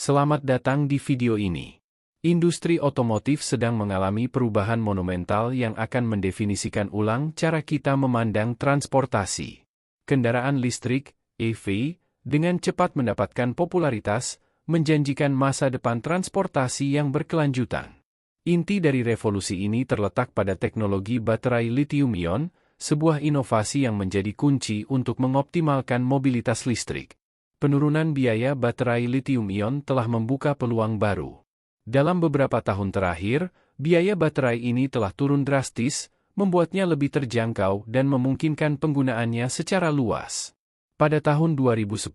Selamat datang di video ini. Industri otomotif sedang mengalami perubahan monumental yang akan mendefinisikan ulang cara kita memandang transportasi. Kendaraan listrik, EV, dengan cepat mendapatkan popularitas, menjanjikan masa depan transportasi yang berkelanjutan. Inti dari revolusi ini terletak pada teknologi baterai lithium-ion, sebuah inovasi yang menjadi kunci untuk mengoptimalkan mobilitas listrik. Penurunan biaya baterai lithium-ion telah membuka peluang baru. Dalam beberapa tahun terakhir, biaya baterai ini telah turun drastis, membuatnya lebih terjangkau dan memungkinkan penggunaannya secara luas. Pada tahun 2010,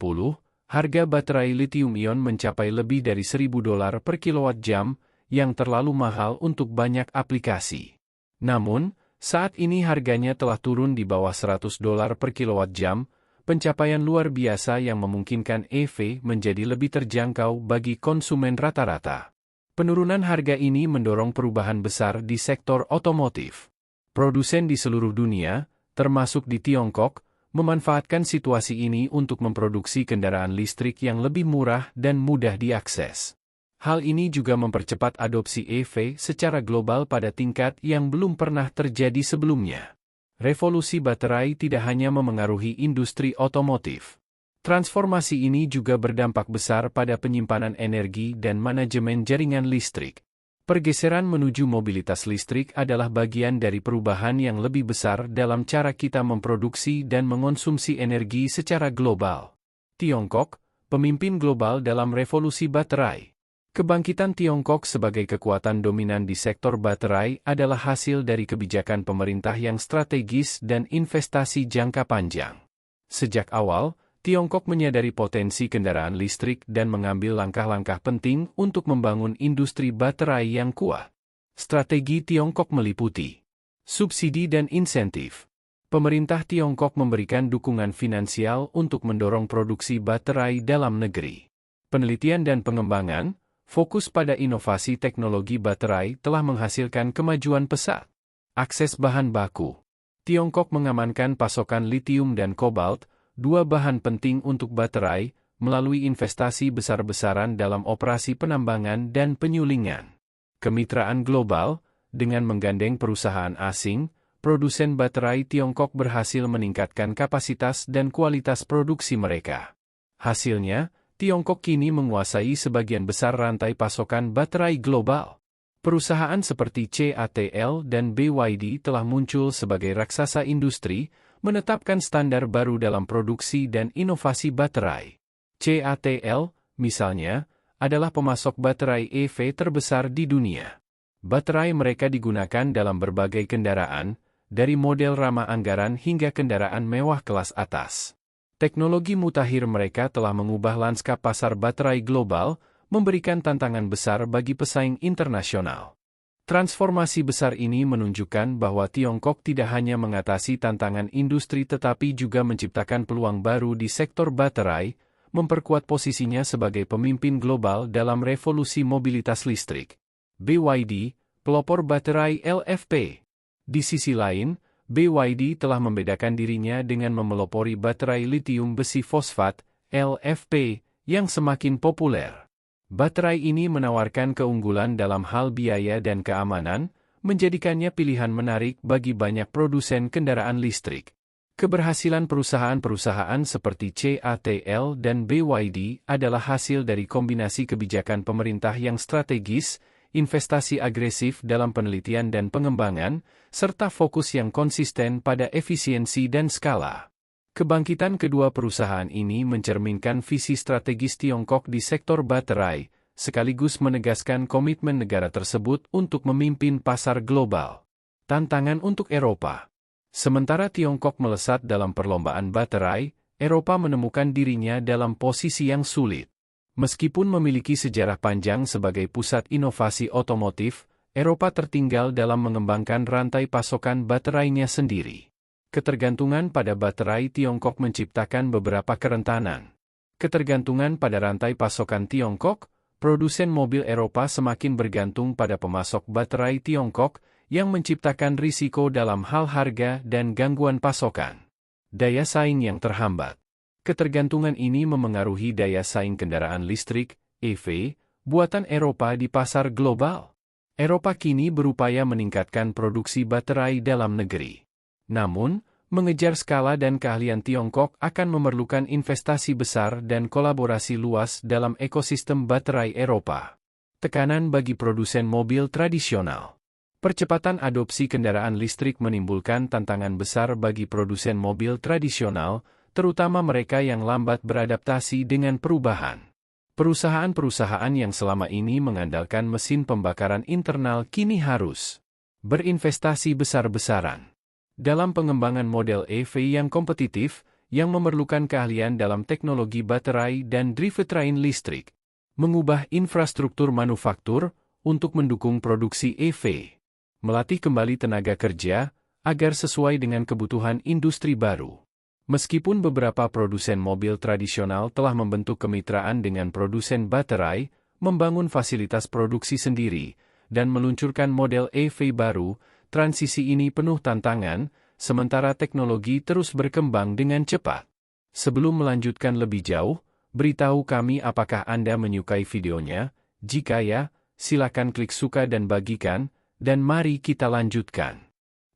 harga baterai lithium-ion mencapai lebih dari $1.000 per kilowatt-jam, yang terlalu mahal untuk banyak aplikasi. Namun, saat ini harganya telah turun di bawah $100 per kilowatt-jam, pencapaian luar biasa yang memungkinkan EV menjadi lebih terjangkau bagi konsumen rata-rata. Penurunan harga ini mendorong perubahan besar di sektor otomotif. Produsen di seluruh dunia, termasuk di Tiongkok, memanfaatkan situasi ini untuk memproduksi kendaraan listrik yang lebih murah dan mudah diakses. Hal ini juga mempercepat adopsi EV secara global pada tingkat yang belum pernah terjadi sebelumnya. Revolusi baterai tidak hanya memengaruhi industri otomotif. Transformasi ini juga berdampak besar pada penyimpanan energi dan manajemen jaringan listrik. Pergeseran menuju mobilitas listrik adalah bagian dari perubahan yang lebih besar dalam cara kita memproduksi dan mengonsumsi energi secara global. Tiongkok, pemimpin global dalam revolusi baterai. Kebangkitan Tiongkok sebagai kekuatan dominan di sektor baterai adalah hasil dari kebijakan pemerintah yang strategis dan investasi jangka panjang. Sejak awal, Tiongkok menyadari potensi kendaraan listrik dan mengambil langkah-langkah penting untuk membangun industri baterai yang kuat. Strategi Tiongkok meliputi subsidi dan insentif. Pemerintah Tiongkok memberikan dukungan finansial untuk mendorong produksi baterai dalam negeri. Penelitian dan pengembangan, fokus pada inovasi teknologi baterai telah menghasilkan kemajuan pesat. Akses bahan baku. Tiongkok mengamankan pasokan litium dan kobalt, dua bahan penting untuk baterai, melalui investasi besar-besaran dalam operasi penambangan dan penyulingan. Kemitraan global, dengan menggandeng perusahaan asing, produsen baterai Tiongkok berhasil meningkatkan kapasitas dan kualitas produksi mereka. Hasilnya, Tiongkok kini menguasai sebagian besar rantai pasokan baterai global. Perusahaan seperti CATL dan BYD telah muncul sebagai raksasa industri, menetapkan standar baru dalam produksi dan inovasi baterai. CATL, misalnya, adalah pemasok baterai EV terbesar di dunia. Baterai mereka digunakan dalam berbagai kendaraan, dari model ramah anggaran hingga kendaraan mewah kelas atas. Teknologi mutakhir mereka telah mengubah lanskap pasar baterai global, memberikan tantangan besar bagi pesaing internasional. Transformasi besar ini menunjukkan bahwa Tiongkok tidak hanya mengatasi tantangan industri tetapi juga menciptakan peluang baru di sektor baterai, memperkuat posisinya sebagai pemimpin global dalam revolusi mobilitas listrik. BYD, pelopor baterai LFP. Di sisi lain, BYD telah membedakan dirinya dengan memelopori baterai litium besi fosfat, LFP, yang semakin populer. Baterai ini menawarkan keunggulan dalam hal biaya dan keamanan, menjadikannya pilihan menarik bagi banyak produsen kendaraan listrik. Keberhasilan perusahaan-perusahaan seperti CATL dan BYD adalah hasil dari kombinasi kebijakan pemerintah yang strategis, investasi agresif dalam penelitian dan pengembangan, serta fokus yang konsisten pada efisiensi dan skala. Kebangkitan kedua perusahaan ini mencerminkan visi strategis Tiongkok di sektor baterai, sekaligus menegaskan komitmen negara tersebut untuk memimpin pasar global. Tantangan untuk Eropa. Sementara Tiongkok melesat dalam perlombaan baterai, Eropa menemukan dirinya dalam posisi yang sulit. Meskipun memiliki sejarah panjang sebagai pusat inovasi otomotif, Eropa tertinggal dalam mengembangkan rantai pasokan baterainya sendiri. Ketergantungan pada baterai Tiongkok menciptakan beberapa kerentanan. Ketergantungan pada rantai pasokan Tiongkok, produsen mobil Eropa semakin bergantung pada pemasok baterai Tiongkok, yang menciptakan risiko dalam hal harga dan gangguan pasokan. Daya saing yang terhambat. Ketergantungan ini memengaruhi daya saing kendaraan listrik, EV, buatan Eropa di pasar global. Eropa kini berupaya meningkatkan produksi baterai dalam negeri. Namun, mengejar skala dan keahlian Tiongkok akan memerlukan investasi besar dan kolaborasi luas dalam ekosistem baterai Eropa. Tekanan bagi produsen mobil tradisional. Percepatan adopsi kendaraan listrik menimbulkan tantangan besar bagi produsen mobil tradisional, terutama mereka yang lambat beradaptasi dengan perubahan. Perusahaan-perusahaan yang selama ini mengandalkan mesin pembakaran internal kini harus berinvestasi besar-besaran dalam pengembangan model EV yang kompetitif, yang memerlukan keahlian dalam teknologi baterai dan drivetrain listrik, mengubah infrastruktur manufaktur untuk mendukung produksi EV, melatih kembali tenaga kerja agar sesuai dengan kebutuhan industri baru. Meskipun beberapa produsen mobil tradisional telah membentuk kemitraan dengan produsen baterai, membangun fasilitas produksi sendiri, dan meluncurkan model EV baru, transisi ini penuh tantangan, sementara teknologi terus berkembang dengan cepat. Sebelum melanjutkan lebih jauh, beritahu kami apakah Anda menyukai videonya. Jika ya, silakan klik suka dan bagikan, dan mari kita lanjutkan.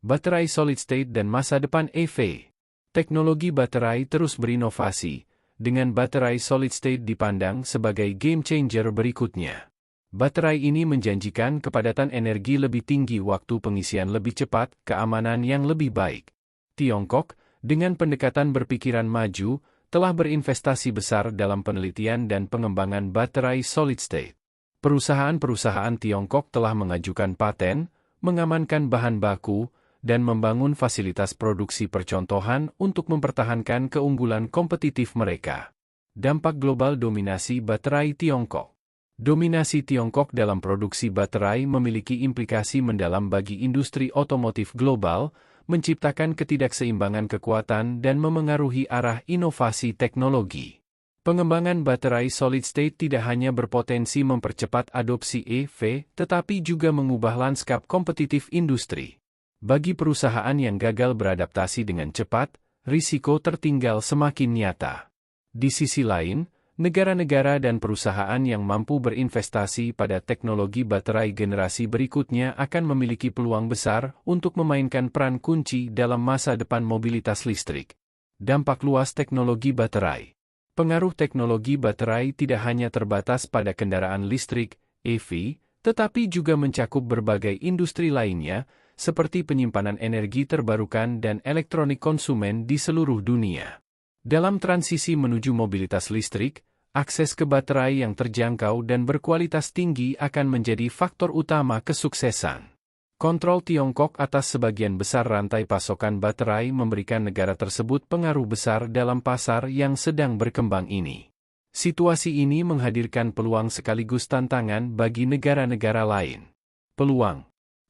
Baterai solid state dan masa depan EV. Teknologi baterai terus berinovasi, dengan baterai solid state dipandang sebagai game changer berikutnya. Baterai ini menjanjikan kepadatan energi lebih tinggi, waktu pengisian lebih cepat, keamanan yang lebih baik. Tiongkok, dengan pendekatan berpikiran maju, telah berinvestasi besar dalam penelitian dan pengembangan baterai solid state. Perusahaan-perusahaan Tiongkok telah mengajukan paten, mengamankan bahan baku, dan membangun fasilitas produksi percontohan untuk mempertahankan keunggulan kompetitif mereka. Dampak global dominasi baterai Tiongkok. Dominasi Tiongkok dalam produksi baterai memiliki implikasi mendalam bagi industri otomotif global, menciptakan ketidakseimbangan kekuatan dan memengaruhi arah inovasi teknologi. Pengembangan baterai solid state tidak hanya berpotensi mempercepat adopsi EV, tetapi juga mengubah lanskap kompetitif industri. Bagi perusahaan yang gagal beradaptasi dengan cepat, risiko tertinggal semakin nyata. Di sisi lain, negara-negara dan perusahaan yang mampu berinvestasi pada teknologi baterai generasi berikutnya akan memiliki peluang besar untuk memainkan peran kunci dalam masa depan mobilitas listrik. Dampak luas teknologi baterai. Pengaruh teknologi baterai tidak hanya terbatas pada kendaraan listrik, EV, tetapi juga mencakup berbagai industri lainnya, seperti penyimpanan energi terbarukan dan elektronik konsumen di seluruh dunia. Dalam transisi menuju mobilitas listrik, akses ke baterai yang terjangkau dan berkualitas tinggi akan menjadi faktor utama kesuksesan. Kontrol Tiongkok atas sebagian besar rantai pasokan baterai memberikan negara tersebut pengaruh besar dalam pasar yang sedang berkembang ini. Situasi ini menghadirkan peluang sekaligus tantangan bagi negara-negara lain. Peluang.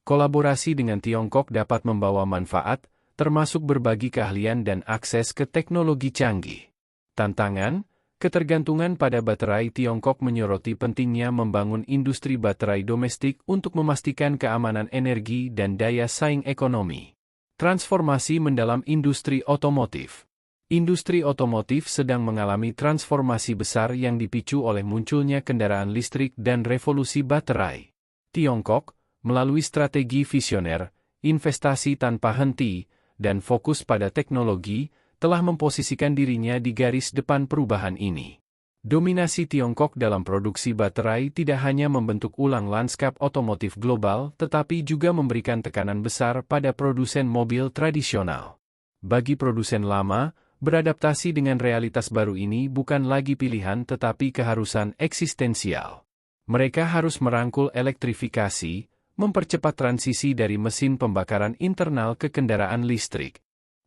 Kolaborasi dengan Tiongkok dapat membawa manfaat, termasuk berbagi keahlian dan akses ke teknologi canggih. Tantangan. Ketergantungan pada baterai Tiongkok menyoroti pentingnya membangun industri baterai domestik untuk memastikan keamanan energi dan daya saing ekonomi. Transformasi mendalam industri otomotif. Industri otomotif sedang mengalami transformasi besar yang dipicu oleh munculnya kendaraan listrik dan revolusi baterai. Tiongkok, melalui strategi visioner, investasi tanpa henti, dan fokus pada teknologi, telah memposisikan dirinya di garis depan perubahan ini. Dominasi Tiongkok dalam produksi baterai tidak hanya membentuk ulang lanskap otomotif global, tetapi juga memberikan tekanan besar pada produsen mobil tradisional. Bagi produsen lama, beradaptasi dengan realitas baru ini bukan lagi pilihan tetapi keharusan eksistensial. Mereka harus merangkul elektrifikasi, mempercepat transisi dari mesin pembakaran internal ke kendaraan listrik.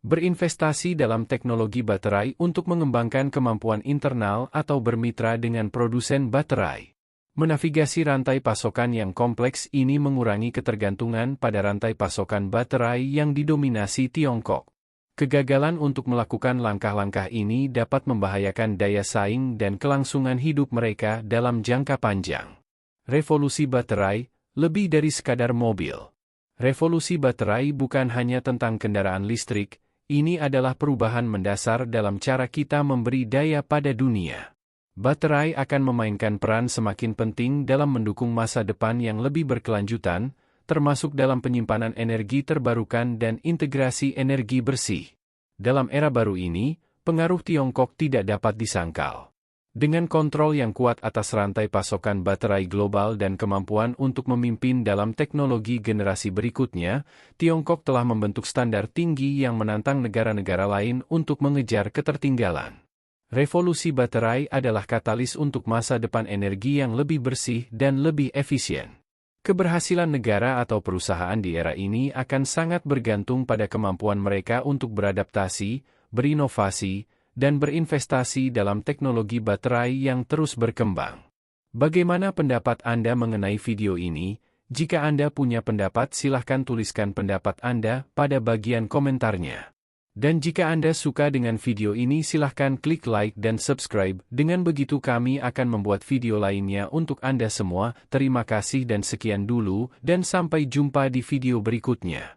Berinvestasi dalam teknologi baterai untuk mengembangkan kemampuan internal atau bermitra dengan produsen baterai. Menavigasi rantai pasokan yang kompleks ini mengurangi ketergantungan pada rantai pasokan baterai yang didominasi Tiongkok. Kegagalan untuk melakukan langkah-langkah ini dapat membahayakan daya saing dan kelangsungan hidup mereka dalam jangka panjang. Revolusi baterai, lebih dari sekadar mobil. Revolusi baterai bukan hanya tentang kendaraan listrik, ini adalah perubahan mendasar dalam cara kita memberi daya pada dunia. Baterai akan memainkan peran semakin penting dalam mendukung masa depan yang lebih berkelanjutan, termasuk dalam penyimpanan energi terbarukan dan integrasi energi bersih. Dalam era baru ini, pengaruh Tiongkok tidak dapat disangkal. Dengan kontrol yang kuat atas rantai pasokan baterai global dan kemampuan untuk memimpin dalam teknologi generasi berikutnya, Tiongkok telah membentuk standar tinggi yang menantang negara-negara lain untuk mengejar ketertinggalan. Revolusi baterai adalah katalis untuk masa depan energi yang lebih bersih dan lebih efisien. Keberhasilan negara atau perusahaan di era ini akan sangat bergantung pada kemampuan mereka untuk beradaptasi, berinovasi, dan berinvestasi dalam teknologi baterai yang terus berkembang. Bagaimana pendapat Anda mengenai video ini? Jika Anda punya pendapat, silahkan tuliskan pendapat Anda pada bagian komentarnya. Dan jika Anda suka dengan video ini, silahkan klik like dan subscribe. Dengan begitu kami akan membuat video lainnya untuk Anda semua. Terima kasih dan sekian dulu, dan sampai jumpa di video berikutnya.